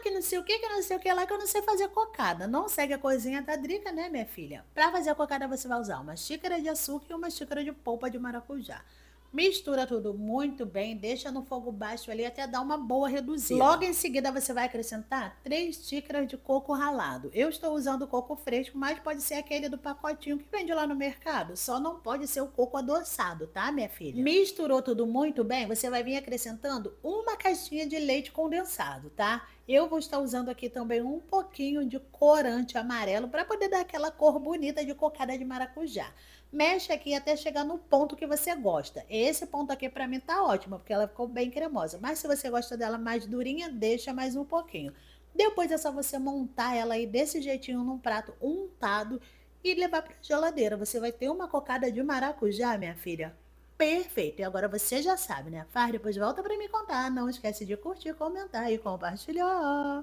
que não sei o que não sei o que lá, que eu não sei fazer cocada. Não segue a coisinha da Drica, né, minha filha? Para fazer a cocada, você vai usar uma xícara de açúcar e uma xícara de polpa de maracujá. Mistura tudo muito bem, deixa no fogo baixo ali até dar uma boa reduzida. Logo em seguida você vai acrescentar 3 xícaras de coco ralado. Eu estou usando coco fresco, mas pode ser aquele do pacotinho que vende lá no mercado. Só não pode ser o coco adoçado, tá, minha filha? Misturou tudo muito bem, você vai vir acrescentando uma caixinha de leite condensado, tá? Eu vou estar usando aqui também um pouquinho de corante amarelo para poder dar aquela cor bonita de cocada de maracujá. Mexe aqui até chegar no ponto que você gosta. Esse ponto aqui para mim tá ótimo, porque ela ficou bem cremosa. Mas se você gosta dela mais durinha, deixa mais um pouquinho. Depois é só você montar ela aí desse jeitinho num prato untado e levar para geladeira. Você vai ter uma cocada de maracujá, minha filha. Perfeito. E agora você já sabe, né? Faz, depois volta para me contar. Não esquece de curtir, comentar e compartilhar.